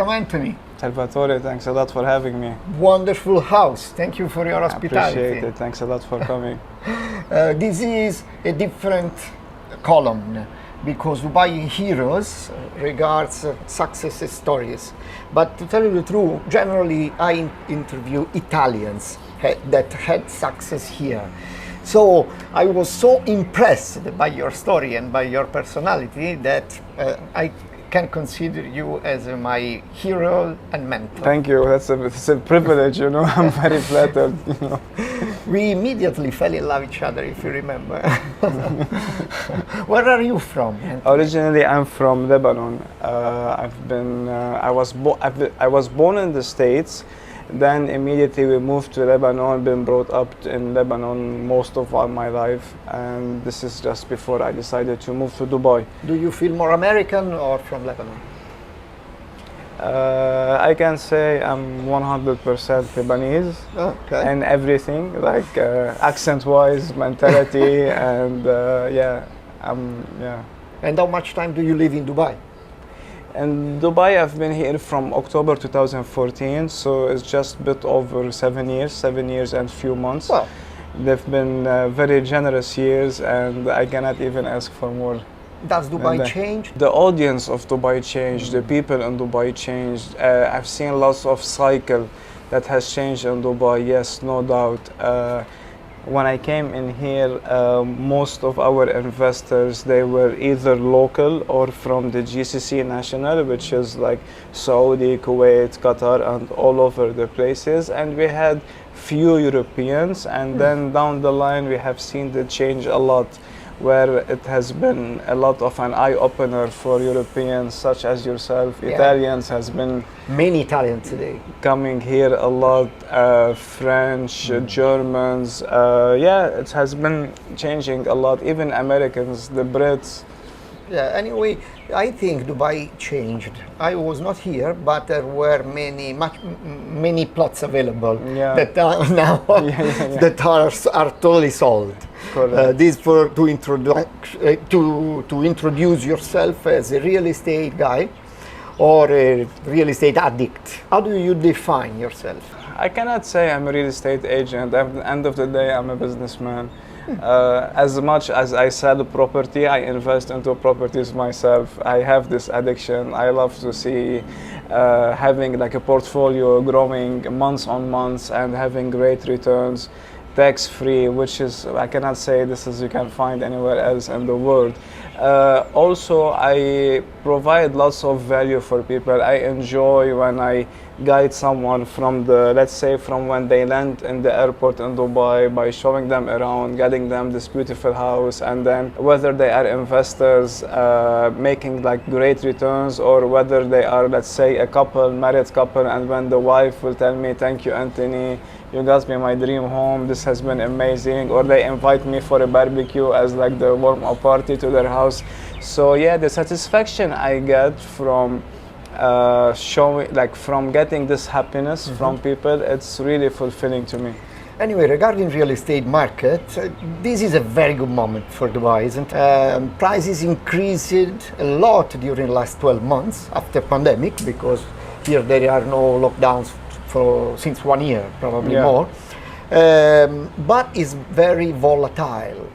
Welcome, Anthony. Salvatore, thanks a lot for having me. Wonderful house. Thank you for your hospitality. Appreciate it. Thanks a lot for coming. This is a different column because Dubai Heroes regards success stories. But to tell you the truth, generally I interview Italians that had success here. So I was so impressed by your story and by your personality that I can consider you as my hero and mentor. Thank you. It's a privilege, you know. I'm very flattered. You know. We immediately fell in love with each other, if you remember. Where are you from, Anthony? Originally, I'm from Lebanon. I was born in the States. Then immediately we moved to Lebanon, been brought up in Lebanon most of my life, and this is just before I decided to move to Dubai. Do you feel more American or from Lebanon? I can say I'm 100% Lebanese and everything, like accent-wise, mentality, and yeah. And how much time do you live in Dubai? In Dubai, I've been here from October 2014, so it's just a bit over 7 years and few months. Wow. They've been very generous years, and I cannot even ask for more. Does Dubai change? The audience of Dubai changed, the people in Dubai changed. I've seen lots of cycle that has changed in Dubai, yes, no doubt. When I came in here, most of our investors, they were either local or from the GCC national, which is like Saudi, Kuwait, Qatar, and all over the places. And we had few Europeans, and then down the line, we have seen the change a lot, where it has been a lot of an eye-opener for Europeans such as yourself. Yeah. Italians has been... Many Italians today. Coming here a lot, French, Germans, yeah, it has been changing a lot, even Americans, the Brits. Yeah, anyway, I think Dubai changed. I was not here, but there were many plots available that are now that are totally sold. This to introduce yourself as a real estate guy or a real estate addict. How do you define yourself? I cannot say I'm a real estate agent. At the end of the day, I'm a businessman. As much as I sell property, I invest into properties myself. I have this addiction. I love to see having like a portfolio growing months on months and having great returns, tax-free, which is, I cannot say this is you can find anywhere else in the world. Also, I provide lots of value for people. I enjoy when I guide someone from let's say from when they land in the airport in Dubai, by showing them around, getting them this beautiful house, and then whether they are investors making like great returns, or whether they are, let's say, a couple, married couple, and when the wife will tell me, "Thank you, Anthony, you got me my dream home, this has been amazing," or they invite me for a barbecue as like the warm-up party to their house. So yeah, the satisfaction I get from from getting this happiness from people, it's really fulfilling to me. Anyway, regarding real estate market, this is a very good moment for Dubai, isn't it? Prices increased a lot during the last 12 months after pandemic, because here there are no lockdowns since 1 year, probably more. But it's very volatile.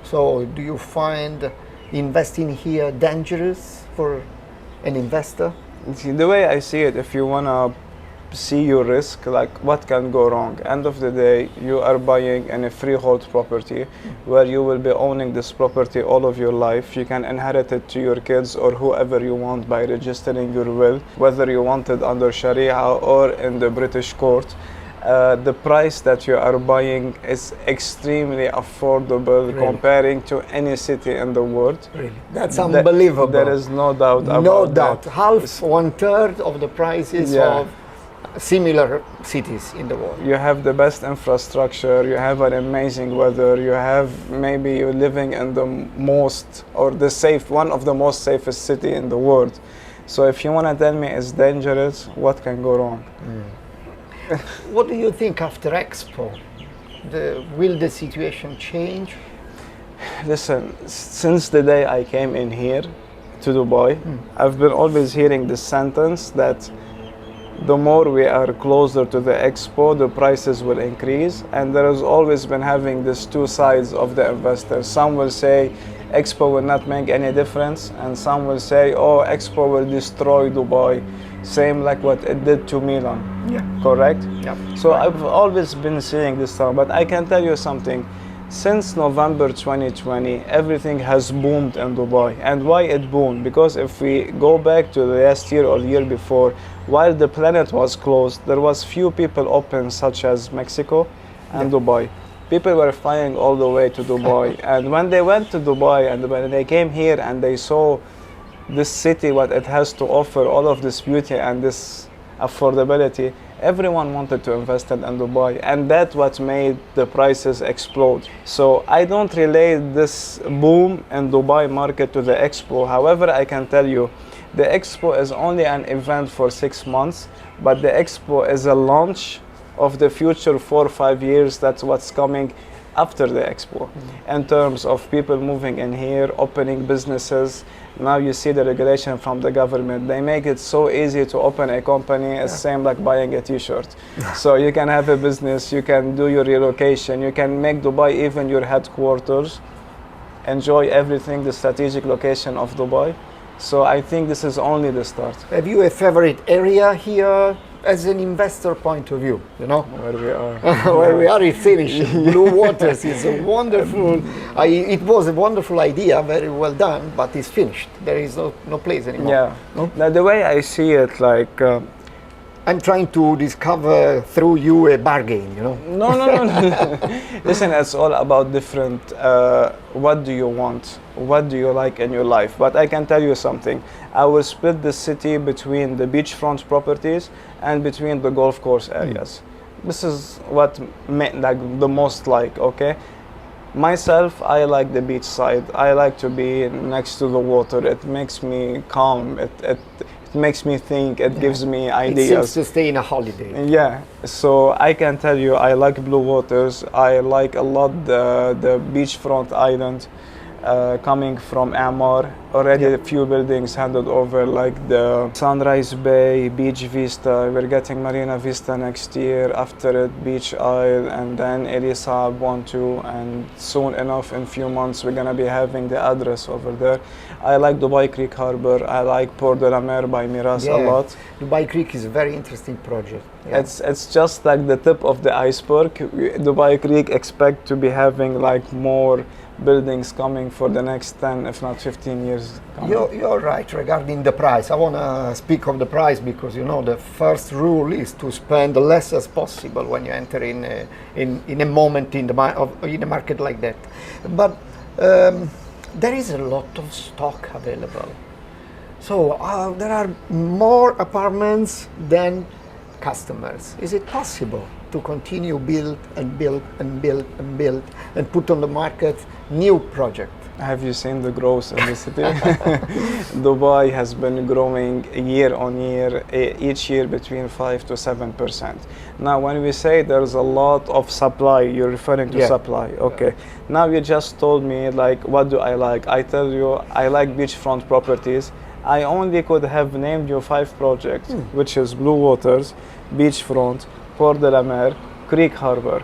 So do you find investing here dangerous for an investor? The way I see it, if you want to see your risk, like what can go wrong? End of the day, you are buying a freehold property where you will be owning this property all of your life. You can inherit it to your kids or whoever you want by registering your will, whether you want it under Sharia or in the British court. The price that you are buying is extremely affordable comparing to any city in the world. Really? That's unbelievable. There is no doubt about No doubt. that. Half, 1/3 of the prices of similar cities in the world. You have the best infrastructure, you have an amazing weather, you have maybe you're living in the most or one of the most safest city in the world. So if you want to tell me it's dangerous, what can go wrong? What do you think after Expo? Will the situation change? Listen, since the day I came in here, to Dubai. I've been always hearing this sentence that the more we are closer to the expo, the prices will increase. And there has always been having these two sides of the investors. Some will say expo will not make any difference, and some will say, oh, expo will destroy Dubai, same like what it did to Milan. Yeah. Correct? Yeah. So I've always been seeing this stuff, but I can tell you something. Since November 2020, everything has boomed in Dubai. And why it boomed? Because if we go back to the last year or the year before, while the planet was closed, there was few people open, such as Mexico and Dubai. People were flying all the way to Dubai. And when they went to Dubai and when they came here and they saw this city, what it has to offer, all of this beauty and this affordability, everyone wanted to invest in Dubai, and that's what made the prices explode. So I don't relate this boom in Dubai market to the expo. However, I can tell you, the expo is only an event for 6 months, but the expo is a launch of the future 4 or 5 years. That's what's coming after the expo, in terms of people moving in here, opening businesses. Now you see the regulation from the government. They make it so easy to open a company. It's same like buying a t-shirt. So you can have a business, you can do your relocation, you can make Dubai even your headquarters, enjoy everything, the strategic location of Dubai. So I think this is only the start. Have you a favorite area here as an investor point of view, you know? Where we are. Where we are, it's finished. Blue Waters is a wonderful, it was a wonderful idea, very well done, but it's finished. There is no place anymore. Yeah. No? Now, the way I see it, like, I'm trying to discover through you a bargain, you know? No. Listen, it's all about different, what do you want? What do you like in your life? But I can tell you something. I will split the city between the beachfront properties and between the golf course areas. This is what the most like, okay? Myself, I like the beach side. I like to be next to the water. It makes me calm. It makes me think. It gives me ideas. It seems to stay in a holiday. Yeah, so I can tell you, I like blue waters. I like a lot the beachfront island. Coming from Amar, already a few buildings handed over, like the Sunrise Bay, Beach Vista. We're getting Marina Vista next year, after it Beach Isle, and then Elisab 1-2, and soon enough, in few months, we're gonna be having the address over there. I like Dubai Creek Harbor. I like Port de la Mer by Miras a lot. Dubai Creek is a very interesting project. Yeah. It's just like the tip of the iceberg. Dubai Creek expect to be having like more buildings coming for the next 10, if not 15 years. You're right regarding the price. I want to speak of the price because, you know, the first rule is to spend less as possible when you enter in a moment in a market like that. But there is a lot of stock available. So there are more apartments than customers. Is it possible to continue build and build and build and build and put on the market new project? Have you seen the growth in the city? Dubai has been growing year on year, each year between 5 to 7%. Now, when we say there's a lot of supply, you're referring to supply. Okay. Now you just told me, like, what do I like? I tell you, I like beachfront properties. I only could have named you 5 projects, which is Blue Waters, Beachfront, Port de la Mer, Creek Harbor.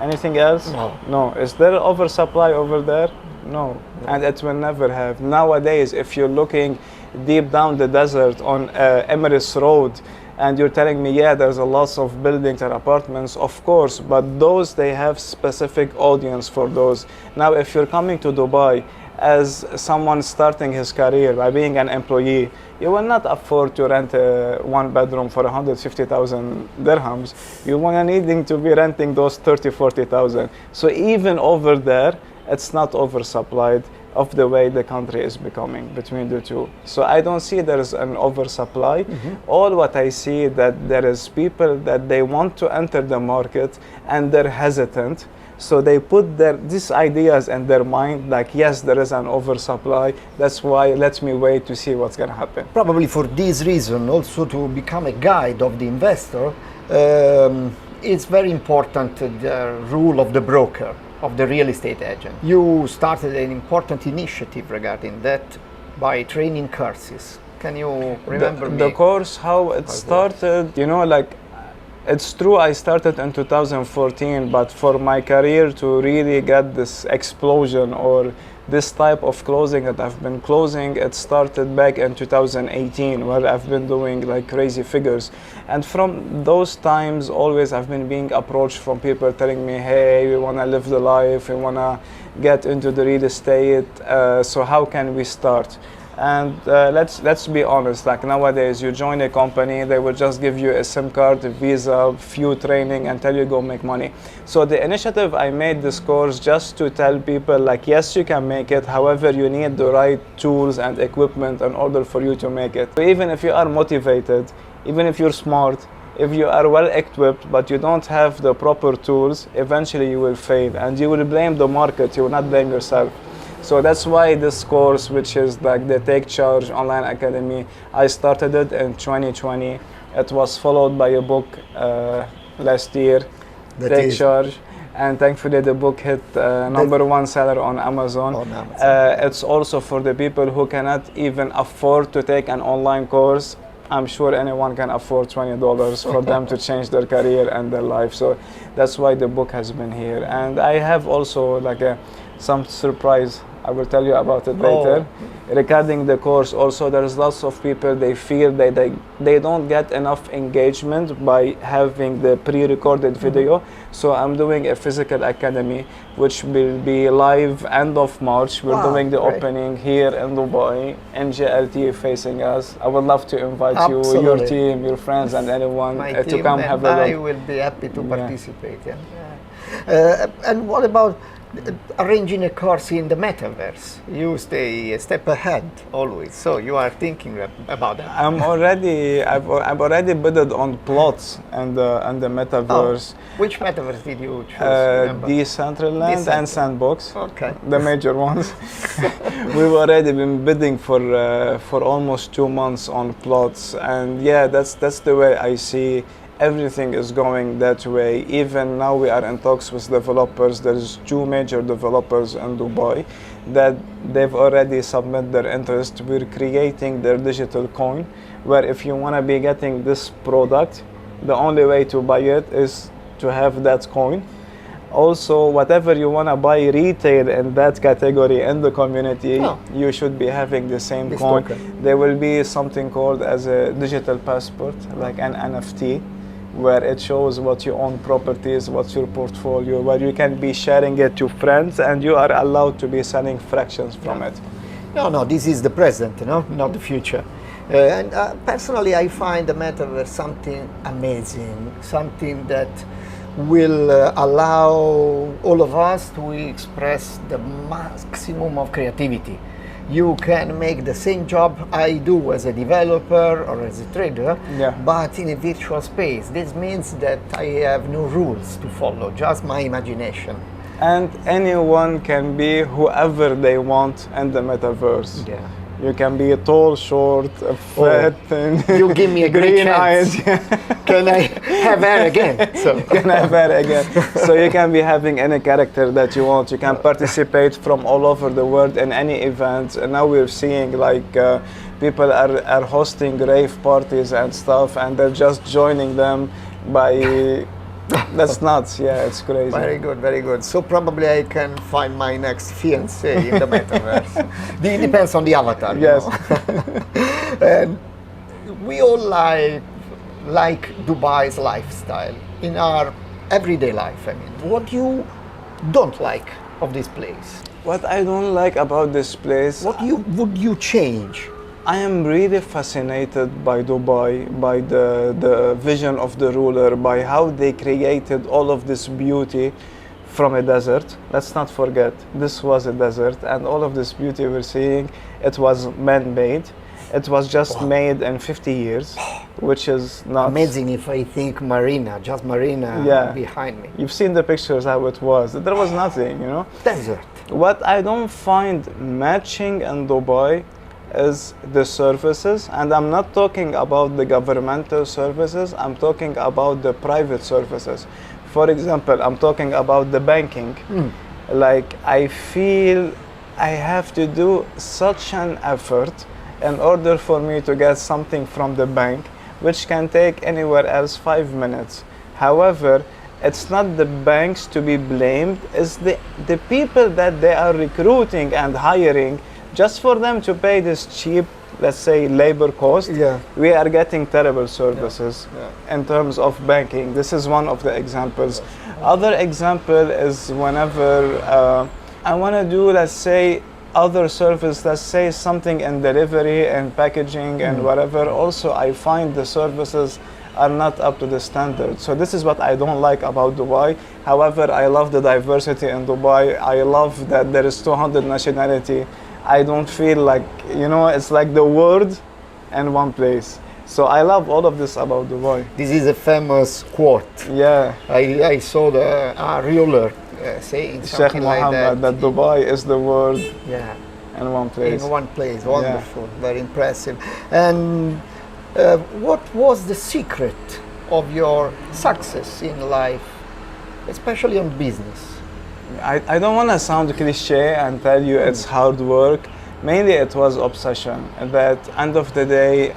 Anything else? No. No. Is there oversupply over there? No. And it will never have. Nowadays, if you're looking deep down the desert on Emirates Road, and you're telling me, yeah, there's a lot of buildings and apartments, of course, but those, they have specific audience for those. Now, if you're coming to Dubai as someone starting his career by being an employee, you will not afford to rent a 1-bedroom for 150,000 dirhams. You will needing to be renting those 30, 40,000. So even over there, it's not oversupplied of the way the country is becoming between the two. So I don't see there's an oversupply. All what I see that there is people that they want to enter the market and they're hesitant. So they put these ideas in their mind, like, yes, there is an oversupply. That's why let me wait to see what's gonna happen. Probably for this reason, also to become a guide of the investor, it's very important the rule of the broker, of the real estate agent. You started an important initiative regarding that by training courses. Can you remember The course, how it started, you know, like, it's true I started in 2014, but for my career to really get this explosion or this type of closing that I've been closing, it started back in 2018, where I've been doing like crazy figures. And from those times, always I've been being approached from people telling me, hey, we want to live the life, we want to get into the real estate, so how can we start? And let's be honest, like nowadays you join a company, they will just give you a SIM card, a visa, few training and tell you go make money. So the initiative, I made this course just to tell people like, yes, you can make it, however you need the right tools and equipment in order for you to make it. So even if you are motivated, even if you're smart, if you are well equipped but you don't have the proper tools, eventually you will fail and you will blame the market, you will not blame yourself. So that's why this course, which is like the Take Charge Online Academy, I started it in 2020. It was followed by a book last year, Take Charge, and thankfully the book hit #1 seller on Amazon. It's also for the people who cannot even afford to take an online course. I'm sure anyone can afford $20 for them to change their career and their life. So that's why the book has been here. And I have also like some surprise. I will tell you about it later. Regarding the course also, there's lots of people, they feel they don't get enough engagement by having the pre-recorded video. So I'm doing a physical academy, which will be live end of March. We're doing the opening here in Dubai, NJLT facing us. I would love to invite you, your team, your friends and anyone to come have a look. I will be happy to participate. And what about arranging a course in the metaverse? You stay a step ahead always, so you are thinking about that. I've already bidded on plots and the metaverse. Which metaverse did you choose? Decentraland and Sandbox. Okay. The major ones. We've already been bidding for almost 2 months on plots, and yeah, that's the way I see. Everything is going that way. Even now we are in talks with developers. There's 2 major developers in Dubai that they've already submitted their interest. We're creating their digital coin, where if you want to be getting this product, the only way to buy it is to have that coin. Also, whatever you want to buy retail in that category in the community, you should be having the same coin. There will be something called as a digital passport, like an NFT, where it shows what you own properties, what's your portfolio, where you can be sharing it to friends and you are allowed to be selling fractions from it. No, this is the present, not the future. And personally, I find the metaverse something amazing, something that will allow all of us to express the maximum of creativity. You can make the same job I do as a developer or as a trader, but in a virtual space. This means that I have no rules to follow, just my imagination. And anyone can be whoever they want in the metaverse. Yeah. You can be tall, short, fat, and you give me a great green eyes. Can I have hair again? Can I have hair again? So you can be having any character that you want. You can participate from all over the world in any events. And now we're seeing like people are hosting rave parties and stuff, and they're just joining them by. That's nuts, yeah, it's crazy. Very good, very good. So probably I can find my next fiancé in the metaverse. It depends on the avatar. Yes. And we all like Dubai's lifestyle in our everyday life. I mean, what you don't like of this place? What I don't like about this place? What would you change? I am really fascinated by Dubai, by the vision of the ruler, by how they created all of this beauty from a desert. Let's not forget, this was a desert, and all of this beauty we're seeing, it was man-made. It was just made in 50 years, which is not amazing. If I think Marina behind me. You've seen the pictures how it was. There was nothing, Desert. What I don't find matching in Dubai is the services, and I'm not talking about the governmental services, I'm talking about the private services. For example, I'm talking about the banking. Like, I feel I have to do such an effort in order for me to get something from the bank, which can take anywhere else 5 minutes. However, it's not the banks to be blamed, it's the people that they are recruiting and hiring just for them to pay this cheap, let's say, labor cost. Yeah. We are getting terrible services Yeah. in terms of banking. This is one of the examples. Other example is whenever I want to do, let's say, other service, let's say something in delivery and packaging and whatever, also I find the services are not up to the standard. So this is what I don't like about Dubai. However, I love the diversity in Dubai. I love that there is 200 nationality. I don't feel like, you know, it's like the world in one place. So I love all of this about Dubai. This is a famous quote. Yeah. I saw the ruler saying Sheikh something like Mohammed, that Dubai is the world Yeah, in one place. in one place. Wonderful, very impressive. And what was the secret of your success in life, especially on business? I don't want to sound cliche and tell you it's hard work. Mainly it was obsession. At the end of the day,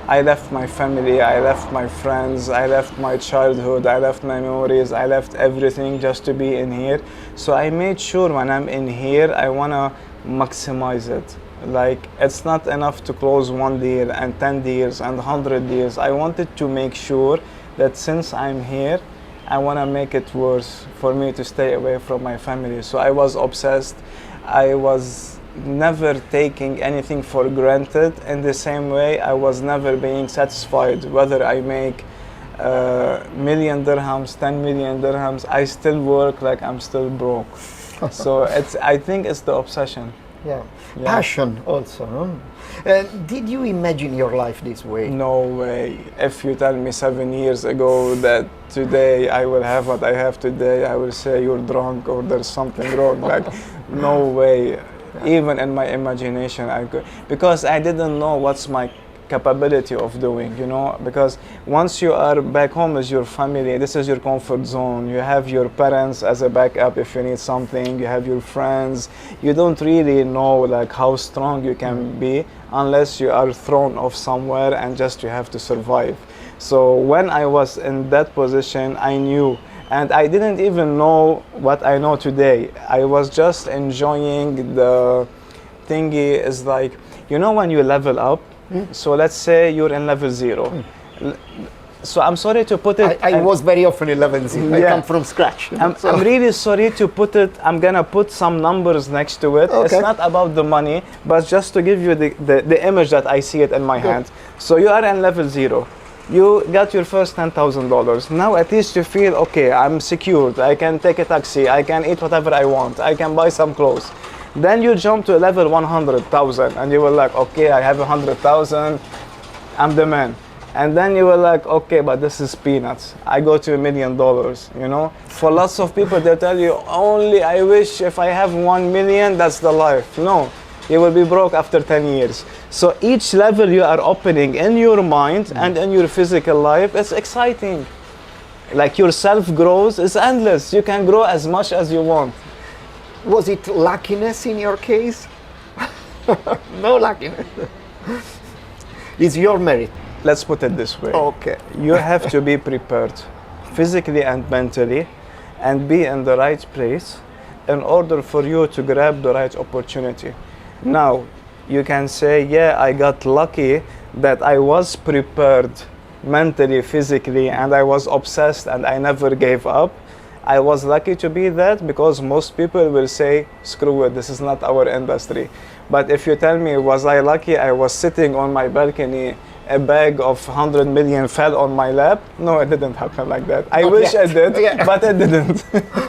I left my family, I left my friends, I left my childhood, I left my memories, I left everything just to be in here. So I made sure when I'm in here, I want to maximize it. Like, it's not enough to close 1 deal and 10 deals and 100 deals. I wanted to make sure that since I'm here, I want to make it worse for me to stay away from my family. So I was obsessed. I was never taking anything for granted. In the same way, I was never being satisfied. Whether I make million dirhams, 10 million dirhams, I still work like I'm still broke. So I think it's the obsession. Yeah. Yeah. Passion also. Huh? Did you imagine your life this way? No way. If you tell me 7 years ago that today I will have what I have today, I will say you're drunk or there's something wrong. Like, no way. Even in my imagination, I could, because I didn't know what's my capability of doing, you know, because once you are back home with your family, this is your comfort zone. You have your parents as a backup if you need something, you have your friends. You don't really know like how strong you can be unless you are thrown off somewhere and just you have to survive. So when I was in that position, I knew, and I didn't even know what I know today. I was just enjoying the thingy. Is like, you know, when you level up. So let's say you're in level 0. So I'm sorry to put it. I was very often 11. I Yeah. come from scratch. I'm really sorry to put it. I'm gonna put some numbers next to it. Okay. It's not about the money, but just to give you the image that I see it in my Good. hand. So you are in level 0. You got your first $10,000. Now at least you feel okay. I'm secured. I can take a taxi. I can eat whatever I want. I can buy some clothes. Then you jump to level 100,000 and you were like, okay, I have 100,000, I'm the man. And then you were like, okay, but this is peanuts. I go to $1 million, you know? For lots of people, they tell you, only I wish if I have 1 million, that's the life. No, you will be broke after 10 years. So each level you are opening in your mind and in your physical life, it's exciting. Like your self grows, it's endless. You can grow as much as you want. Was it luckiness in your case? No luckiness. It's your merit. Let's put it this way. Okay. You have to be prepared physically and mentally and be in the right place in order for you to grab the right opportunity. Now, you can say, yeah, I got lucky that I was prepared mentally, physically, and I was obsessed and I never gave up. I was lucky to be that because most people will say, screw it, this is not our industry. But if you tell me, was I lucky I was sitting on my balcony, a bag of 100 million fell on my lap? No, it didn't happen like that. I wish yet. it did, Yeah. but it didn't.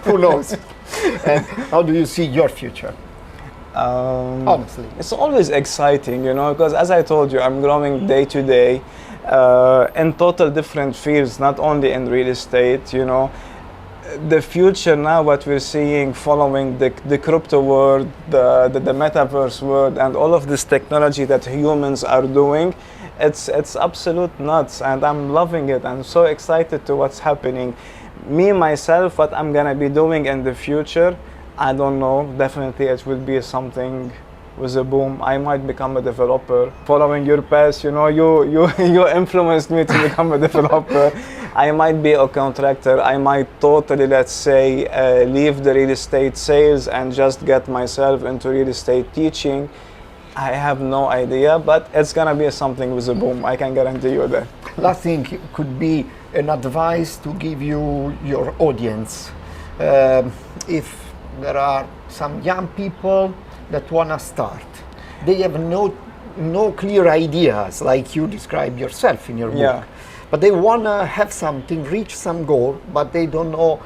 Who knows? And how do you see your future? Honestly. It's always exciting, you know, because as I told you, I'm growing day to day in total different fields, not only in real estate, you know. The future now, what we're seeing following the crypto world, the metaverse world, and all of this technology that humans are doing, it's absolute nuts, and I'm loving it. I'm so excited to what's happening. Me, myself, what I'm gonna be doing in the future, I don't know. Definitely it will be something with a boom. I might become a developer. Following your path, you know, you influenced me to become a developer. I might be a contractor. I might totally, let's say, leave the real estate sales and just get myself into real estate teaching. I have no idea, but it's gonna be something with a boom. I can guarantee you that. Last thing could be an advice to give you your audience. If there are some young people that want to start, they have no clear ideas like you describe yourself in your book. Yeah. But they want to have something, reach some goal, but they don't know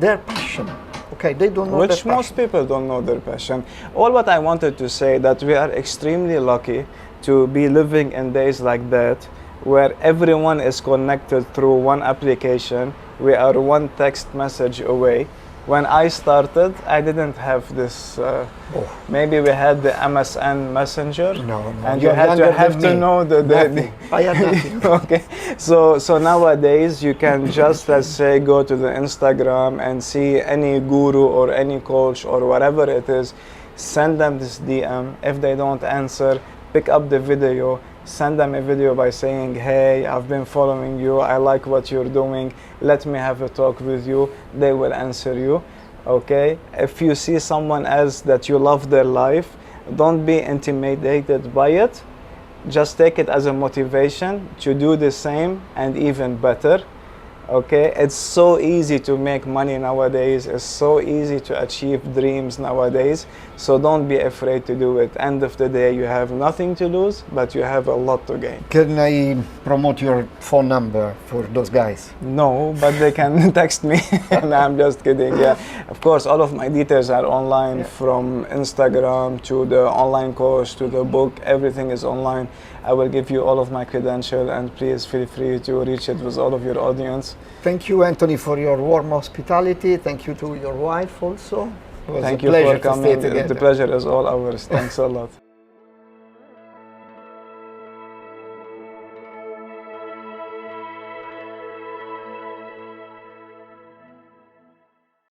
their passion. Okay, they don't know their Which passion. most people don't know their passion. All what I wanted to say that we are extremely lucky to be living in days like that, where everyone is connected through one application. We are one text message away. When I started, I didn't have this. Maybe we had the MSN Messenger. No. And You're you younger have than to me. know the Nothing. I had nothing. Okay, so nowadays you can just, let's say, go to the Instagram and see any guru or any coach or whatever it is, send them this DM. If they don't answer, pick up the video, send them a video by saying, hey, I've been following you, I like what you're doing, let me have a talk with you. They will answer you. Okay, if you see someone else that you love their life, don't be intimidated by it. Just take it as a motivation to do the same and even better. Okay, it's so easy to make money nowadays. It's so easy to achieve dreams nowadays. So don't be afraid to do it. End of the day, you have nothing to lose, but you have a lot to gain. Can I promote your phone number for those guys? No, but they can text me. No, I'm just kidding. Yeah, of course, all of my details are online, from Instagram to the online course to the book. Everything is online. I will give you all of my credentials, and please feel free to reach it with all of your audience. Thank you, Anthony, for your warm hospitality. Thank you to your wife also. It was Thank a you pleasure for to stay coming. together. The pleasure is all ours. Thanks a lot.